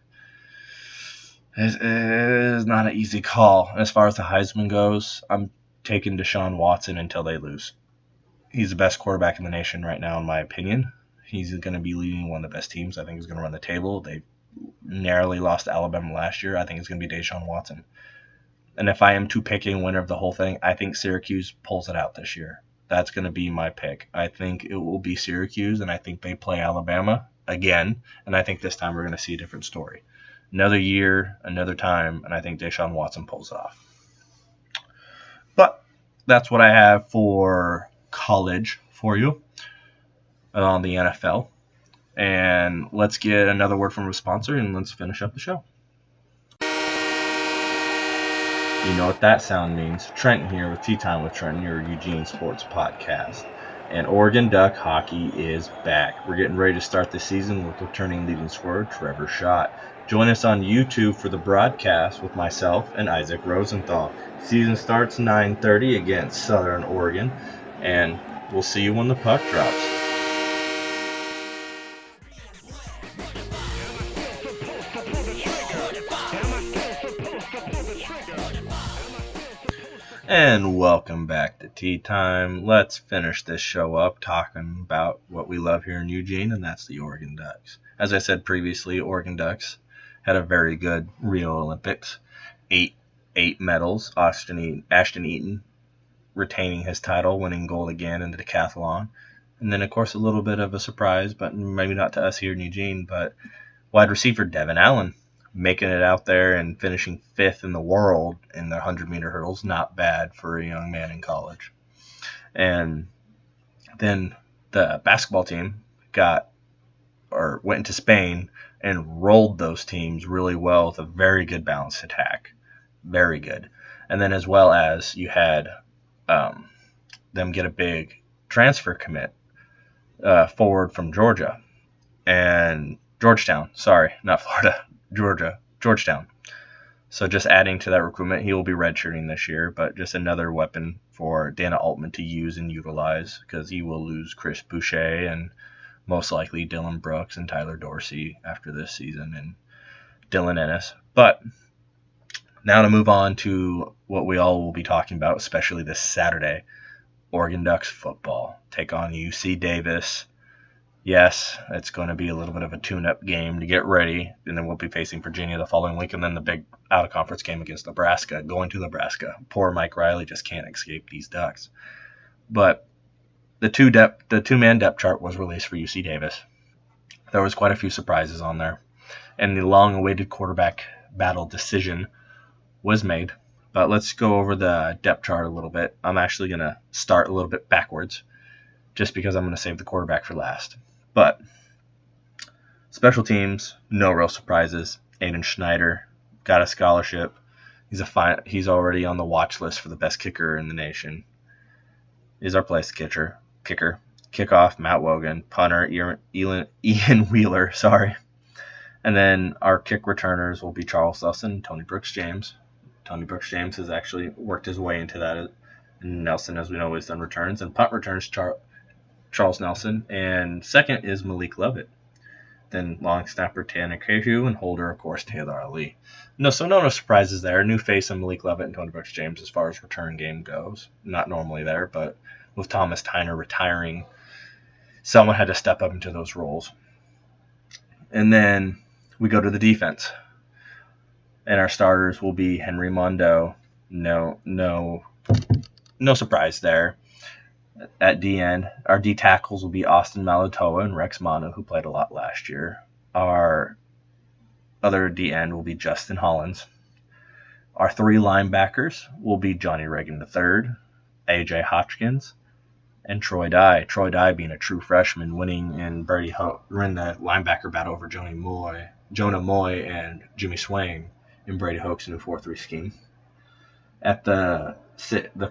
It is not an easy call. As far as the Heisman goes, I'm taking Deshaun Watson until they lose. He's the best quarterback in the nation right now, in my opinion. He's going to be leading one of the best teams. I think he's going to run the table. They narrowly lost to Alabama last year. I think it's going to be Deshaun Watson. And if I am to pick a winner of the whole thing, I think Syracuse pulls it out this year. That's going to be my pick. I think it will be Syracuse, and I think they play Alabama again. And I think this time we're going to see a different story. Another year, another time, and I think Deshaun Watson pulls it off. But that's what I have for college for you on the NFL. And let's get another word from a sponsor, and let's finish up the show. You know what that sound means. Trenton here with Tea Time with Trenton, your Eugene Sports Podcast. And Oregon Duck hockey is back. We're getting ready to start the season with returning leading scorer Trevor Schott. Join us on YouTube for the broadcast with myself and Isaac Rosenthal. Season starts 9:30 against Southern Oregon, and we'll see you when the puck drops. And welcome back to Tea Time. Let's finish this show up talking about what we love here in Eugene, and that's the Oregon Ducks. As I said previously, Oregon Ducks had a very good Rio Olympics. Eight medals. Ashton Eaton retaining his title, winning gold again in the decathlon. And then, of course, a little bit of a surprise, but maybe not to us here in Eugene, but wide receiver Devin Allen making it out there and finishing 5th in the world in the 100-meter hurdles. Not bad for a young man in college. And then the basketball team went into Spain and rolled those teams really well with a very good balanced attack. Very good. And then as well as you had them get a big transfer commit forward from Georgia. And Georgetown. Sorry, not Florida. Georgetown. So just adding to that recruitment, he will be redshirting this year, but just another weapon for Dana Altman to use and utilize because he will lose Chris Boucher and most likely Dylan Brooks and Tyler Dorsey after this season and Dylan Ennis. But now to move on to what we all will be talking about, especially this Saturday, Oregon Ducks football. Take on UC Davis. Yes, it's going to be a little bit of a tune-up game to get ready, and then we'll be facing Virginia the following week, and then the big out-of-conference game against Nebraska, going to Nebraska. Poor Mike Riley just can't escape these Ducks. But the two-man depth chart was released for UC Davis. There was quite a few surprises on there, and the long-awaited quarterback battle decision was made. But let's go over the depth chart a little bit. I'm actually going to start a little bit backwards, just because I'm going to save the quarterback for last. But special teams, no real surprises. Aiden Schneider got a scholarship. He's already on the watch list for the best kicker in the nation. Is our place kicker. Kickoff, Matt Wogan. Punter, Ian Wheeler. Sorry. And then our kick returners will be Charles Nelson and Tony Brooks James. Tony Brooks James has actually worked his way into that. And Nelson, as we know, has done returns. And punt returns, Charles Nelson, and second is Malik Lovett. Then long snapper Tanner Cahew, and holder, of course, Taylor Ali. No surprises there. New face on Malik Lovett and Tony Brooks James as far as return game goes. Not normally there, but with Thomas Tyner retiring, someone had to step up into those roles. And then we go to the defense. And our starters will be Henry Mondo. No surprise there. At DN, our D tackles will be Austin Malatoa and Rex Manu, who played a lot last year. Our other DN will be Justin Hollins. Our 3 linebackers will be Johnny Reagan III, AJ Hotchkins, and Troy Dye. Troy Dye being a true freshman, winning the linebacker battle over Jonah Moy and Jimmy Swain in Brady Hoke's new 4-3 scheme. At the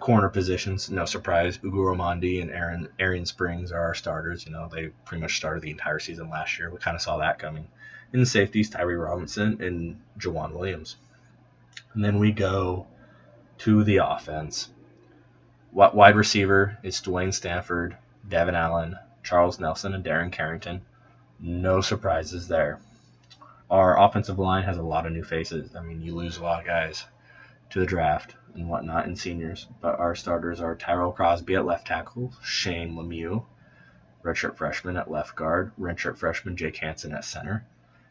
corner positions, no surprise, Ugo Ramondi and Arian Springs are our starters. They pretty much started the entire season last year. We kind of saw that coming. In the safeties, Tyree Robinson and Jawan Williams. And then we go to the offense. Wide receiver is Dwayne Stanford, Devin Allen, Charles Nelson, and Darren Carrington. No surprises there. Our offensive line has a lot of new faces. I mean, you lose a lot of guys to the draft and whatnot and seniors, but our starters are Tyrell Crosby at left tackle, Shane Lemieux, redshirt freshman at left guard, redshirt freshman Jake Hansen at center,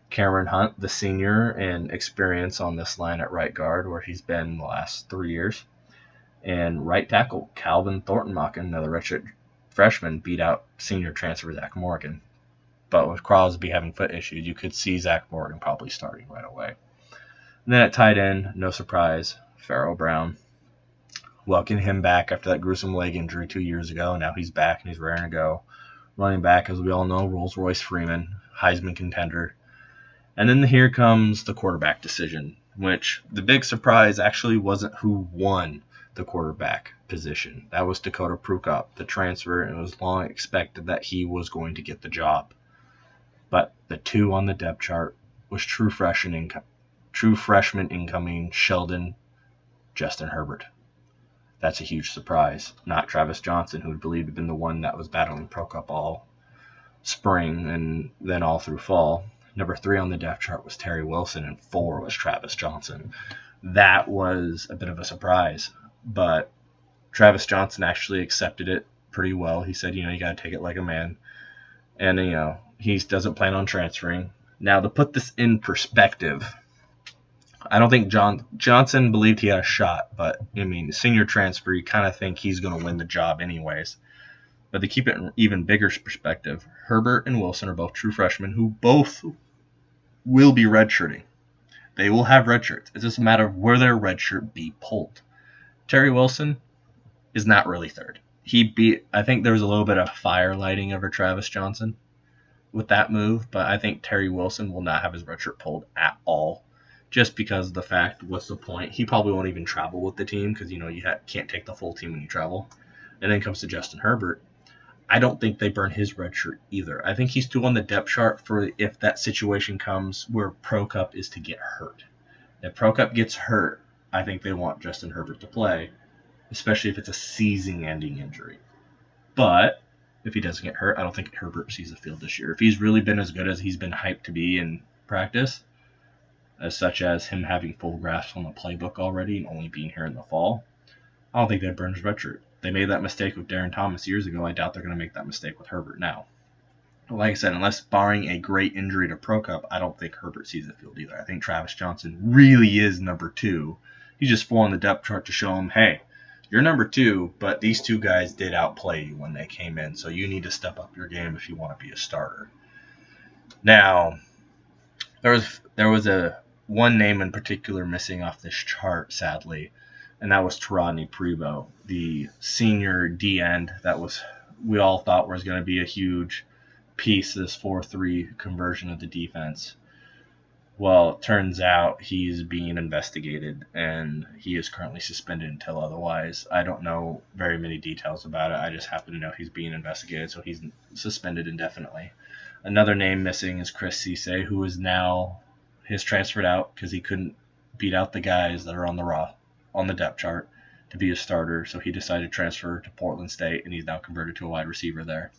Cameron Hunt, the senior and experience on this line at right guard, where he's been the last 3 years, and right tackle Calvin Thorntonmachen, another redshirt freshman, beat out senior transfer Zach Morgan. But with Crosby having foot issues, you could see Zach Morgan probably starting right away. And then at tight end, no surprise, Pharaoh Brown. Welcoming him back after that gruesome leg injury 2 years ago. Now he's back and he's raring to go. Running back, as we all know, Rolls-Royce Freeman, Heisman contender. And then here comes the quarterback decision, which the big surprise actually wasn't who won the quarterback position. That was Dakota Prukop, the transfer, and it was long expected that he was going to get the job. But the 2 on the depth chart was true freshman incoming Sheldon Justin Herbert. That's a huge surprise. Not Travis Johnson, who would believe had been the one that was battling Prokop all spring and then all through fall. Number 3 on the depth chart was Terry Wilson, and 4 was Travis Johnson. That was a bit of a surprise, but Travis Johnson actually accepted it pretty well. He said, you got to take it like a man. And, he doesn't plan on transferring. Now, to put this in perspective, I don't think Johnson believed he had a shot, but, senior transfer, you kind of think he's going to win the job anyways. But to keep it in even bigger perspective, Herbert and Wilson are both true freshmen who both will be redshirting. They will have redshirts. It's just a matter of where their redshirt be pulled. Terry Wilson is not really third. I think there was a little bit of fire lighting over Travis Johnson with that move, but I think Terry Wilson will not have his redshirt pulled at all, just because of the fact, what's the point? He probably won't even travel with the team because, you can't take the full team when you travel. And then comes to Justin Herbert. I don't think they burn his red shirt either. I think he's still on the depth chart for if that situation comes where Prokop is to get hurt. If Prokop gets hurt, I think they want Justin Herbert to play, especially if it's a season-ending injury. But if he doesn't get hurt, I don't think Herbert sees the field this year. If he's really been as good as he's been hyped to be in practice, as such as him having full grasp on the playbook already and only being here in the fall, I don't think they'd burn his red shirt. They made that mistake with Darren Thomas years ago. I doubt they're going to make that mistake with Herbert now. Like I said, unless barring a great injury to Prokop, I don't think Herbert sees the field either. I think Travis Johnson really is number 2. He's just 4 on the depth chart to show him, hey, you're number 2, but these 2 guys did outplay you when they came in, so you need to step up your game if you want to be a starter. Now, there was a one name in particular missing off this chart, sadly, and that was Tarodney Prevost, the senior D-end that we all thought was going to be a huge piece of this 4-3 conversion of the defense. Well, it turns out he's being investigated, and he is currently suspended until otherwise. I don't know very many details about it. I just happen to know he's being investigated, so he's suspended indefinitely. Another name missing is Chris Cisse, who is now transferred out because he couldn't beat out the guys that are on the depth chart to be a starter, so he decided to transfer to Portland State, and he's now converted to a wide receiver there.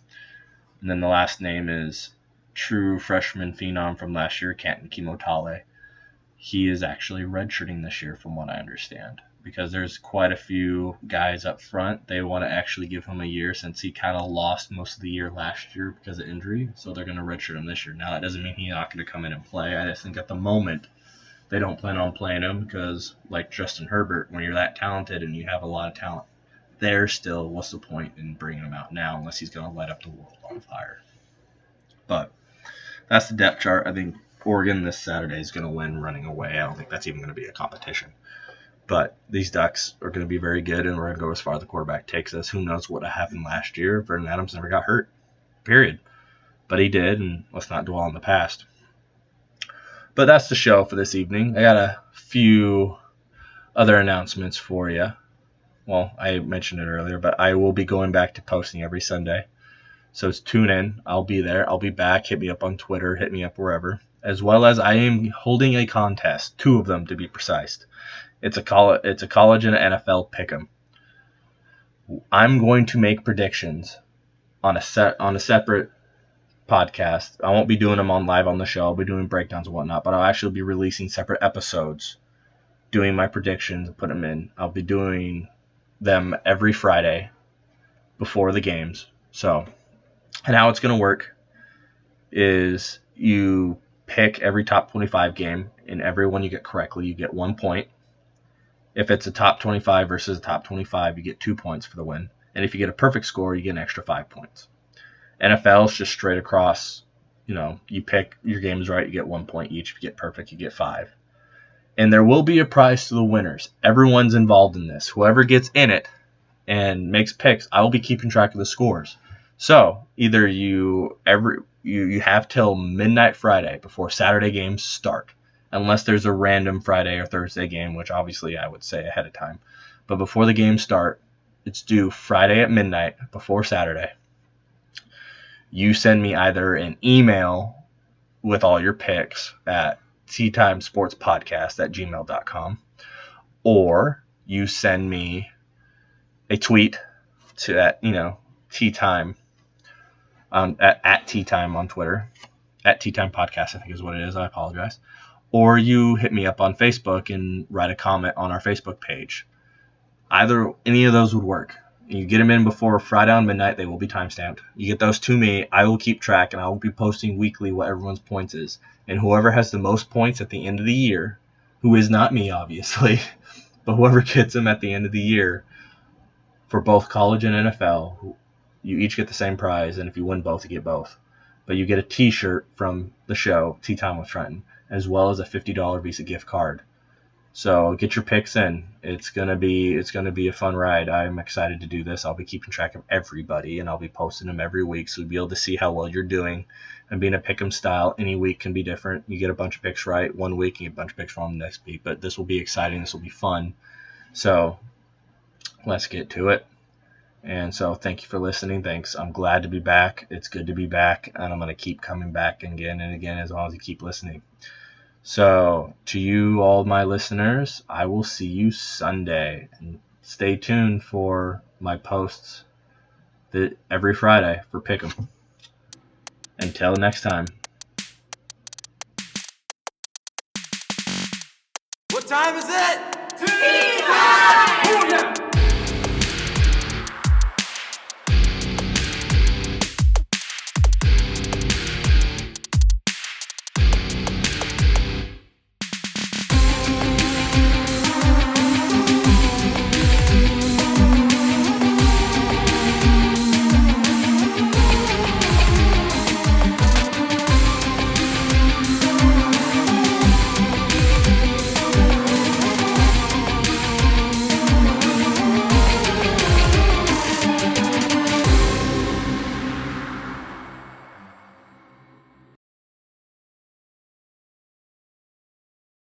And then the last name is true freshman phenom from last year, Canton Kimotale. He is actually redshirting this year from what I understand, because there's quite a few guys up front. They want to actually give him a year since he kind of lost most of the year last year because of injury, so they're going to redshirt him this year. Now, that doesn't mean he's not going to come in and play. I just think at the moment they don't plan on playing him because, like Justin Herbert, when you're that talented and you have a lot of talent there still, what's the point in bringing him out now unless he's going to light up the world on fire? But that's the depth chart. I think Oregon this Saturday is going to win running away. I don't think that's even going to be a competition. But these Ducks are going to be very good, and we're going to go as far as the quarterback takes us. Who knows what happened last year? Vernon Adams never got hurt, period. But he did, and let's not dwell on the past. But that's the show for this evening. I got a few other announcements for you. Well, I mentioned it earlier, but I will be going back to posting every Sunday. So tune in. I'll be there. I'll be back. Hit me up on Twitter. Hit me up wherever. As well as I am holding a contest, 2 of them to be precise. It's a college and an NFL pick'em. I'm going to make predictions on a separate podcast. I won't be doing them live on the show. I'll be doing breakdowns and whatnot, but I'll actually be releasing separate episodes, doing my predictions and putting them in. I'll be doing them every Friday before the games. So, and how it's going to work is you pick every top 25 game, and every one you get correctly, you get 1 point. If it's a top 25 versus a top 25, you get 2 points for the win. And if you get a perfect score, you get an extra 5 points. NFL is just straight across. You pick your games right, you get 1 point each. If you get perfect, you get 5. And there will be a prize to the winners. Everyone's involved in this. Whoever gets in it and makes picks, I will be keeping track of the scores. So either you have till midnight Friday before Saturday games start, unless there's a random Friday or Thursday game, which obviously I would say ahead of time. But before the games start, it's due Friday at midnight before Saturday. You send me either an email with all your picks at teatimesportspodcast@gmail.com, or you send me a tweet to Tea Time at Tea Time on Twitter, at Tea Time Podcast, I think is what it is. I apologize. Or you hit me up on Facebook and write a comment on our Facebook page. Any of those would work. You get them in before Friday on midnight. They will be timestamped. You get those to me. I will keep track, and I will be posting weekly what everyone's points is. And whoever has the most points at the end of the year, who is not me, obviously, but whoever gets them at the end of the year for both college and NFL, you each get the same prize. And if you win both, you get both. But you get a T-shirt from the show, Tea Time with Trenton, as well as a $50 Visa gift card. So get your picks in. It's gonna be a fun ride. I'm excited to do this. I'll be keeping track of everybody, and I'll be posting them every week, so we'll be able to see how well you're doing. And being a pick'em style, any week can be different. You get a bunch of picks right one week, and you get a bunch of picks wrong the next week. But this will be exciting. This will be fun. So let's get to it. And so thank you for listening. Thanks. I'm glad to be back. It's good to be back, and I'm gonna keep coming back again and again as long as you keep listening. So, to you, all my listeners, I will see you Sunday. And stay tuned for my posts every Friday for Pick'em. Until next time. What time is it? Tea time!